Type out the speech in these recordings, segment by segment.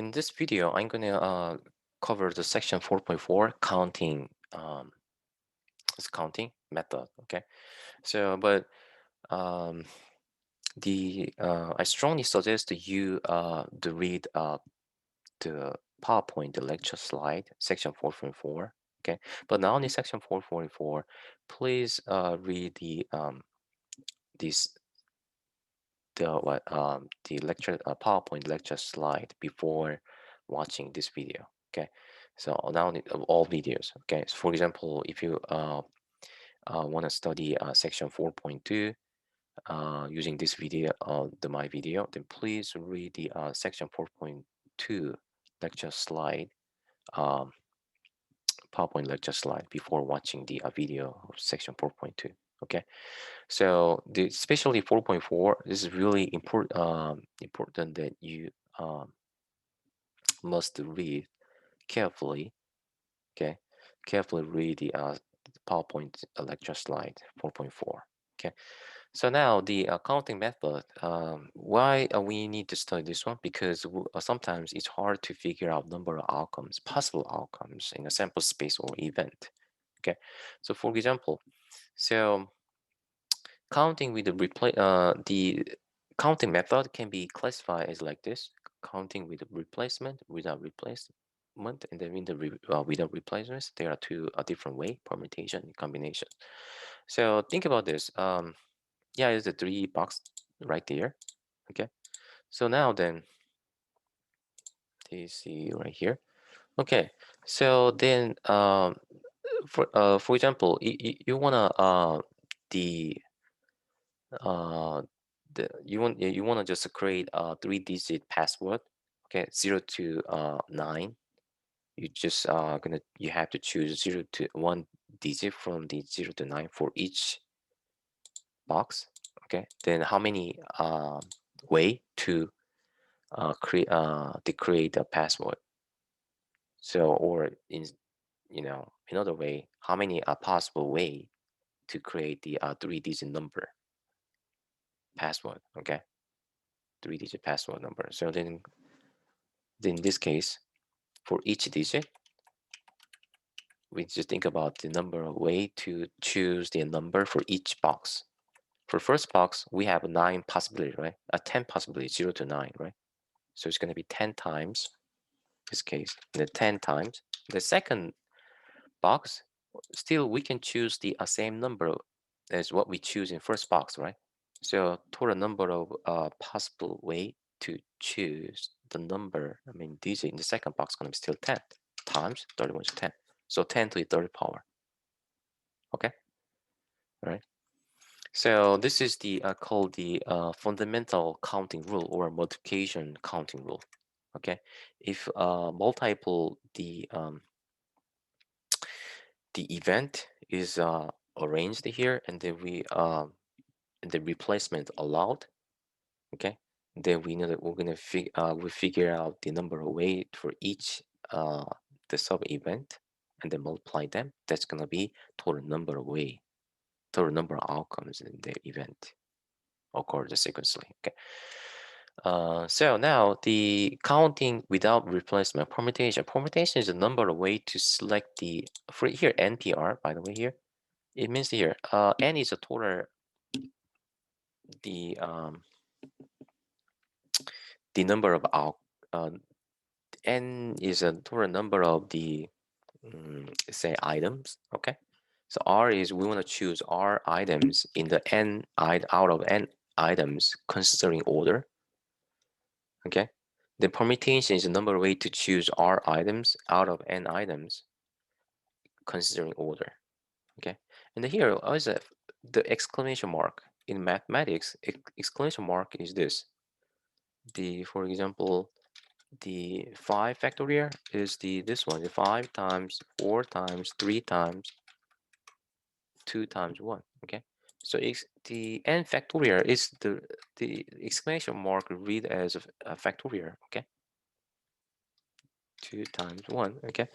In this video, I'm going to cover the section 4.4 counting counting method. Okay, so but um, the I strongly suggest that you to read the PowerPoint, the lecture slide, section 4.4. Okay, but not only section 4.4, please read this the lecture PowerPoint lecture slide before watching this video. Okay, so not only all videos. Okay, so for example, if you want to study section 4.2 using this video, my video, then please read the section 4.2 lecture slide, um, PowerPoint lecture slide before watching the video of section 4.2. Okay, so especially 4.4, this is really important that you um, must read carefully. Okay, carefully read the PowerPoint lecture slide 4.4. Okay, so now the counting method. Why we need to study this one? Because sometimes it's hard to figure out number of outcomes, possible outcomes in a sample space or event. Okay, so for example, so counting with the counting method can be classified as like this: counting with replacement, without replacement, and then without replacements. There are two different way: permutation and combination. So think about this. Yeah, it's a three box right there. Okay. So now then, you see right here. Okay. So then, for example, you wanna the uh you want to just create a 3-digit password. Okay, 0 to 9. You just gonna you have to choose 0 to 1 digit from the 0 to 9 for each box. Okay, then how many way to create a password? So, or in another way, how many are possible way to create the 3-digit number password? Okay, 3-digit password number. So then in this case, for each digit, we just think about the number of way to choose the number for each box. For first box, we have 9 possibility, right? 10 possibility, 0 to 9, right? So it's going to be 10 times this case, and then 10 times. The second box, still we can choose the same number as what we choose in first box, right? So total number of possible way to choose the number, digit in the second box is going to be still 10 times 31 to 10. So 10 to the third power. Okay, all right. So this is the called the fundamental counting rule or multiplication counting rule. Okay, if multiple the event is arranged here, and then the replacement allowed. Okay, then we know that we're gonna we figure out the number of way for each the sub event, and then multiply them. That's gonna be total number of way, total number of outcomes in the event occurred sequentially. Okay. So now the counting without replacement permutation. Permutation is the number of way to select the for here NPR. By the way, here it means here n is a total the um, the number of out n is a total number of the say items. Okay, so r is we want to choose r items in the out of n items considering order. Okay, the permutation is the number of way to choose r items out of n items considering order. Okay, and here also the exclamation mark in mathematics. Exclamation mark is this: the for example the 5 factorial is this one, the 5 times 4 times 3 times 2 times 1. Okay, so the n factorial is the exclamation mark read as a factorial. Okay, 2 times 1. Okay,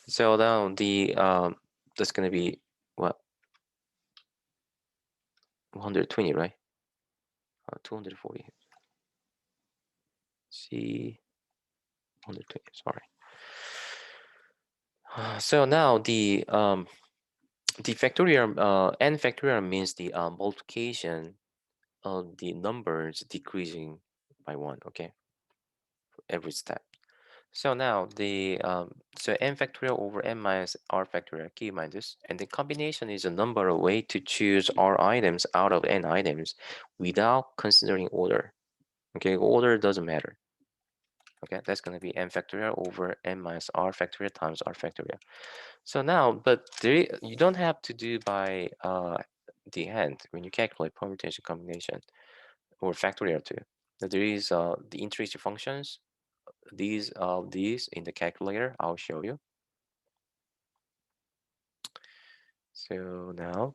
so now the that's going to be what, 120, right? 240. See, 120, sorry. So now the factorial n factorial means the multiplication of the numbers decreasing by 1, okay, for every step. So now the so n factorial over n minus r factorial, keep in mind this, and the combination is a number of ways to choose r items out of n items without considering order. Okay, order doesn't matter. Okay, that's going to be n factorial over n minus r factorial times r factorial. So now, but there, you don't have to do by the hand when you calculate permutation combination or factorial too. There is the intrinsic functions. These in the calculator. I'll show you. So now,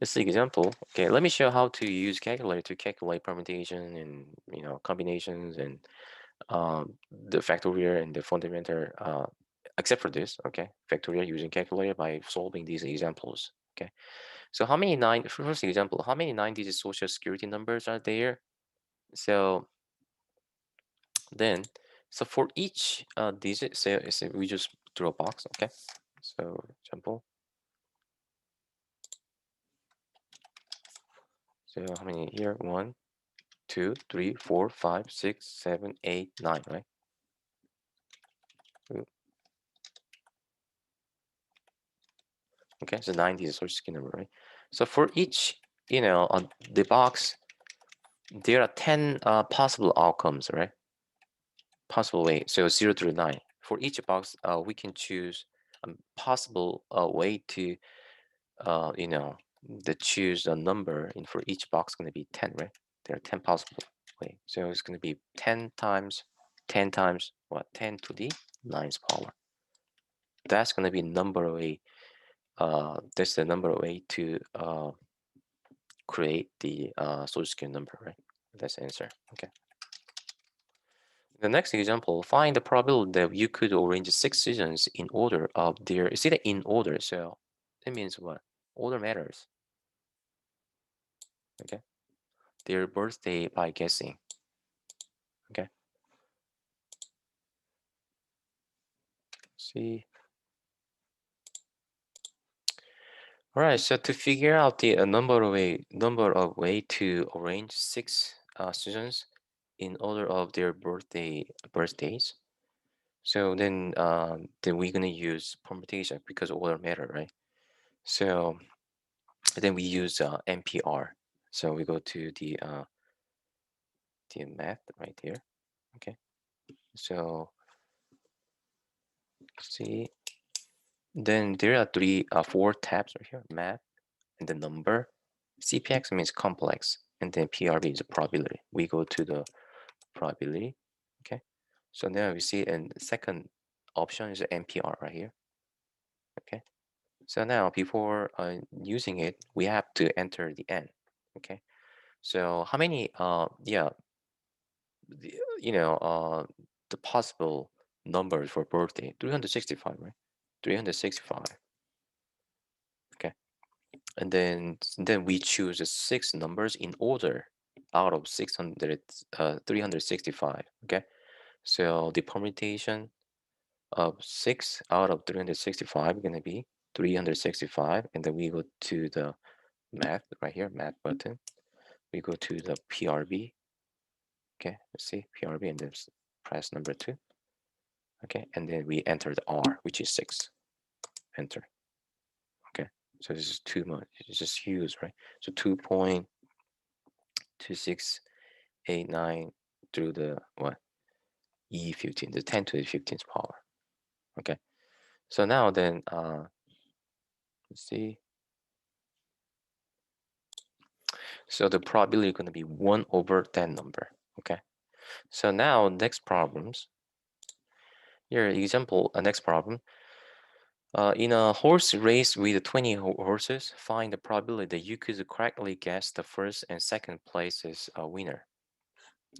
let's see example. Okay, let me show how to use calculator to calculate permutation and combinations and the factorial and the fundamental. Except for this, okay, factorial using calculator by solving these examples. Okay, so how many first example, how many 9-digit social security numbers are there? So then, so for each digit, say we just draw a box, okay? So example. So how many here? 1, 2, 3, 4, 5, 6, 7, 8, 9, right? Okay, so 90 is a social security number, right? So for each, on the box, there are 10 possible outcomes, right? Possible way. So 0 through 9. For each box, we can choose a possible way to choose a number, and for each box going to be 10, right? There are 10 possible ways. So it's going to be 10 times what? 10 to the 9th power. That's going to be number way. That's the number way to create the social security number, right? That's the answer. Okay. The next example, find the probability that you could arrange 6 seasons in order of their, you see that in order, so that means what? Order matters. Okay. Their birthday by guessing. Okay. See. All right. So to figure out the number of way to arrange 6 seasons in order of their birthdays. So then we're gonna use permutation because order matter, right? So then we use NPR. So we go to the math right here. Okay. So see, then there are 4 tabs right here: math and the number. CPX means complex, and then PRB is a probability. We go to the probability. Okay. So now we see, and the second option is NPR right here. Okay. So now before using it, we have to enter the n. Okay. So how many? The, the possible numbers for birthday, 365, right? 365. Okay. And then we choose 6 numbers in order out of 365. Okay. So the permutation of 6 out of 365 is going to be 365. And then we go to the math right here, math button. We go to the PRB. Okay. Let's see, PRB, and then press number 2. Okay. And then we enter the R, which is 6. Enter. Okay. So this is too much. It's just huge, right? So 2.2689 through the what? E15, the 10 to the 15th power. Okay. So now then, let's see. So the probability is going to be 1 over 10 number. Okay. So now next problems. Here example, next problem. In a horse race with 20 horses, find the probability that you could correctly guess the first and second place's winner.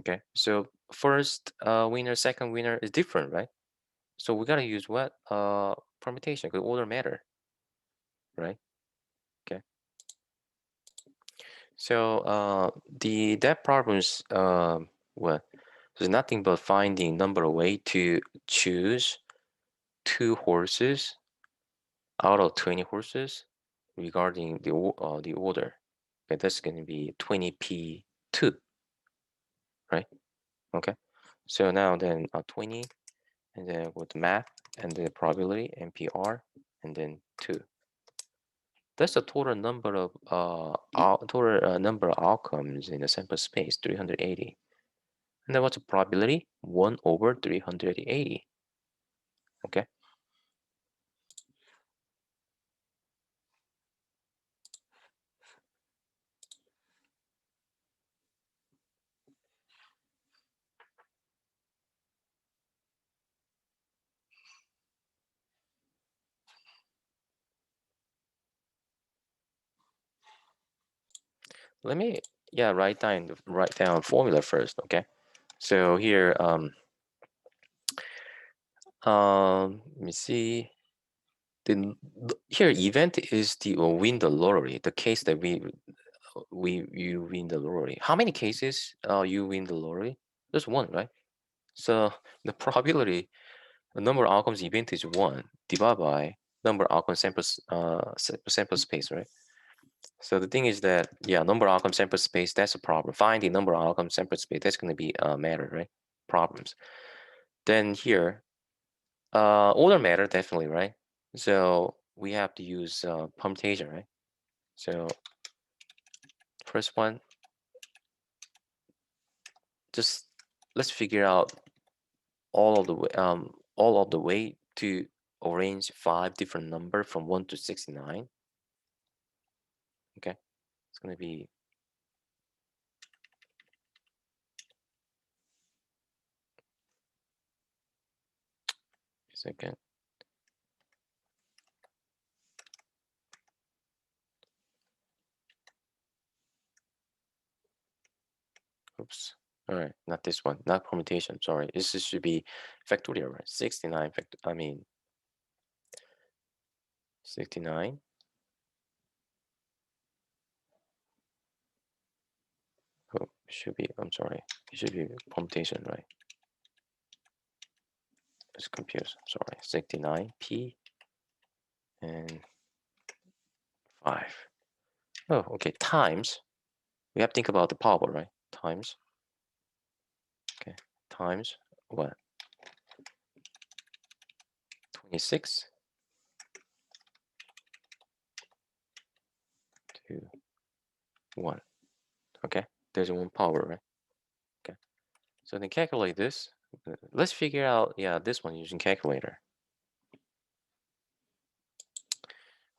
Okay, so first winner, second winner is different, right? So we gotta use what? Permutation, because order matter, right? Okay. So that problem is what? There's nothing but finding number of way to choose 2 horses out of 20 horses regarding the order. Okay, that's going to be 20p2, right? Okay, so now then 20, and then with math and the probability NPR, and then 2. That's the total number of number of outcomes in the sample space, 380. And then what's the probability? 1 over 380. Okay. Let me write down formula first. Okay. So here let me see. Here event is the win the lottery. The case that you win the lottery. How many cases you win the lottery? There's one, right? So the probability, the number of outcomes event is 1 divided by number of outcome sample space, right? So the thing is that number of outcome sample space, that's a problem. Finding number of outcome sample space, that's going to be a matter, right? Problems. Then here, order matter definitely, right? So we have to use permutation, right? So first one, just let's figure out all of the way to arrange 5 different number from 1 to 69. Okay, it's gonna be a second. Oops. All right, not this one, not permutation. Sorry, this should be factorial, right? 69 I mean 69. Oh, should be. I'm sorry. It should be permutation, right? It's confused. Sorry. 69p and 5. Oh, okay. Times. We have to think about the power, right? Times. Okay. Times what? 26 to 1. Okay. There's one power, right? Okay. So then calculate this. Let's figure out, this one using calculator.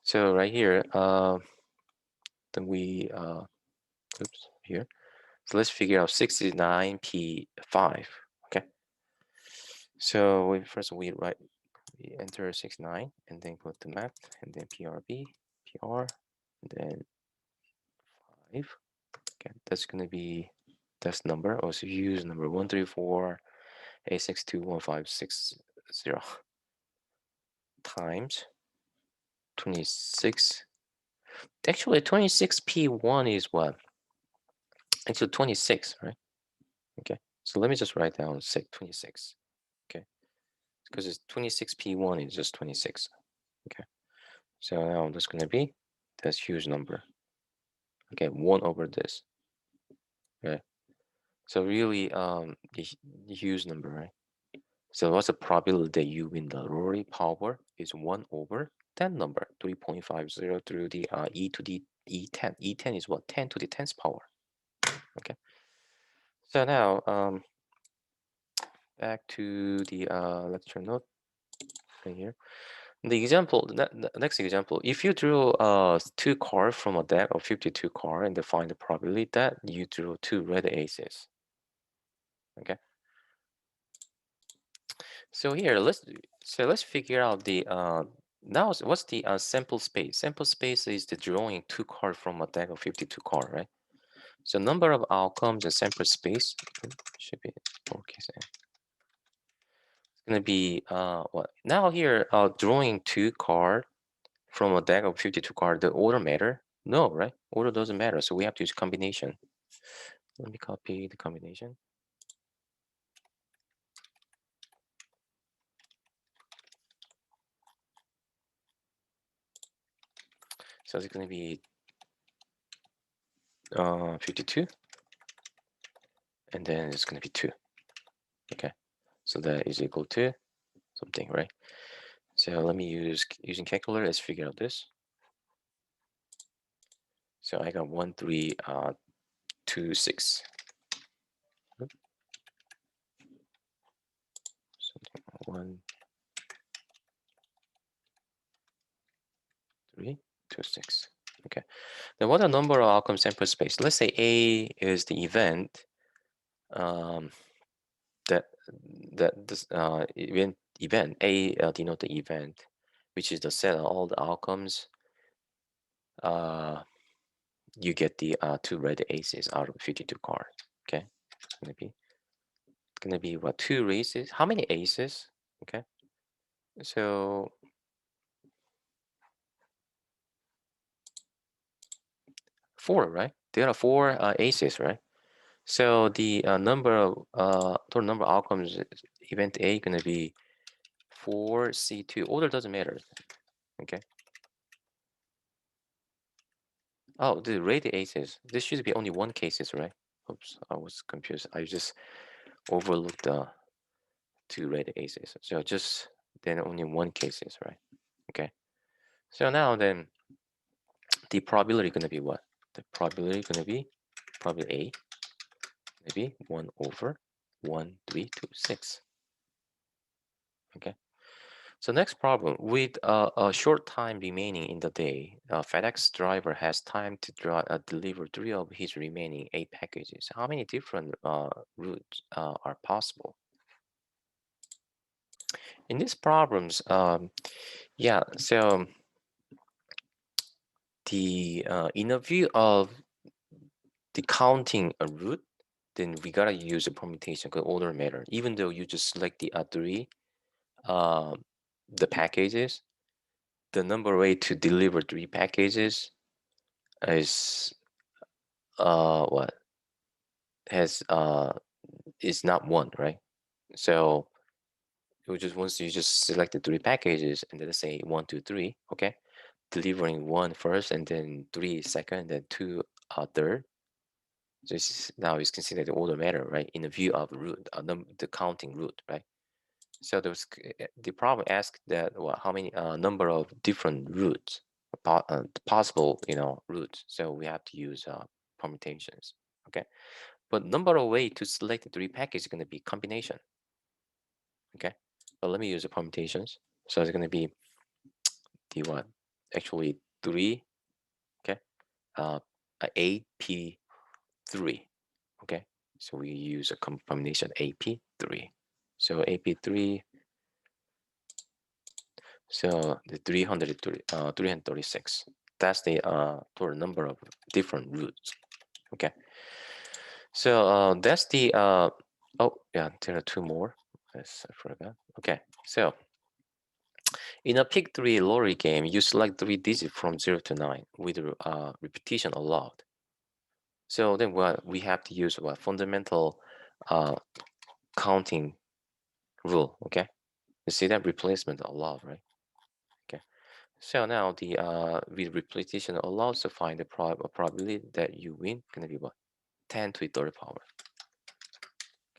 So right here, then we, oops, here. So let's figure out 69p5. Okay. So we enter 69 and then put the math and then PRB, PR, and then 5. Okay, that's gonna be test number. Also use number 134A621560 times 26. Actually, 26p1 is what? Actually, 26, right? Okay, so let me just write down 26. Okay, because it's 26p1 is just 26. Okay, so now that's gonna be this huge number. Okay, 1 over this. Okay, so really the huge number, right? So what's the probability that you win the lottery? Power is 1 over that number, 3.50 through the e to the e10. E10 is what? 10 to the 10th power. Okay. So now back to the lecture note right here. The example, the next example, if you drew 2 cards from a deck of 52 cards and define the probability that you drew 2 red aces. Okay. So here, let's figure out the now what's the sample space? Sample space is the drawing 2 cards from a deck of 52 cards, right? So number of outcomes and sample space should be lowercase n. It's gonna be what? Now here, drawing 2 cards from a deck of 52 cards. The order matter? No, right? Order doesn't matter. So we have to use combination. Let me copy the combination. So it's going to be 52, and then it's going to be 2. Okay, so that is equal to something, right? So let me using calculator. Let's figure out this. So I got 1326. Something 1326. Okay. Then what are number of outcome sample space? Let's say A is the event that this event A denote the event, which is the set of all the outcomes. You get the 2 red aces out of 52 cards. Okay, it's gonna be what, 2 aces? How many aces? Okay, so 4, right? There are 4 aces, right? So the total number of outcomes event A gonna be 4C2. Order doesn't matter. Okay. Oh, the red aces. This should be only 1 cases, right? Oops, I was confused. I just overlooked the 2 red aces. So just then only 1 cases, right? Okay. So now then the probability gonna be what? The probability gonna be probability A maybe 1 over 1326. Okay. So next problem, with a short time remaining in the day, FedEx driver has time to deliver 3 of his remaining 8 packages. How many different routes are possible? In these problems, yeah, so the in a view of the counting a route, then we gotta use a permutation because order matter. Even though you just select the 3, the packages, the number way to deliver 3 packages is what has is not 1, right? So you just once you just select the 3 packages and then say 1, 2, 3, okay, delivering 1 first and then 3 second and then 2 third. This now is considered the order matter, right? In the view of root, the counting root, right? So the problem asked that how many number of different routes, possible routes. So we have to use permutations, okay? But number of way to select the 3 packages is going to be combination, okay? But let me use the permutations. So it's going to be the what? Actually 3, okay? AP3, okay? So we use a combination AP3. So AP3, so the 336. That's the total number of different routes. Okay. So that's the oh yeah, there are 2 more. Yes, I forgot. Okay. So in a pick 3 lottery game, you select 3 digits from 0 to 9 with repetition allowed. So then what we have to use what fundamental counting rule. Okay. You see that replacement allowed, right? Okay. So now the with repetition allows to find the probability that you win gonna be what? 10 to the third power.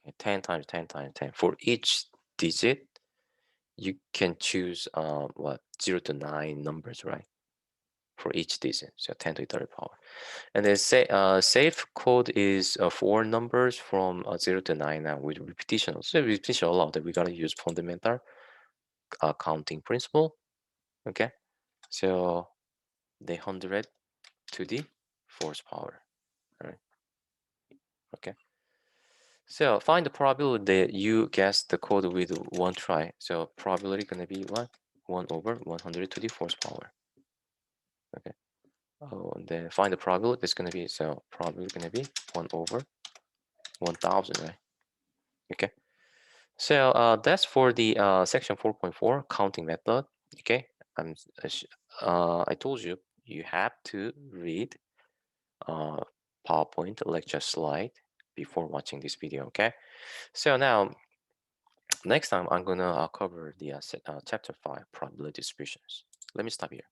Okay, 10 times 10 times 10. For each digit, you can choose what 0 to 9 numbers, right? For each digit, so 10 to the third power. And then say safe code is 4 numbers from 0 to 9 now with repetition. So repetition allowed that we gotta use fundamental counting principle. Okay, so the 100 to the fourth power. All right. Okay. So find the probability that you guess the code with 1 try. So probability gonna be what? 1 over 100 to the fourth power. Okay. Oh, and then find the probability that's gonna be, so probability gonna be 1 over 1000, right? Okay. So that's for the section 4.4 counting method. Okay. I told you you have to read PowerPoint lecture slide before watching this video. Okay. So now next time I'm gonna cover the chapter 5 probability distributions. Let me stop here.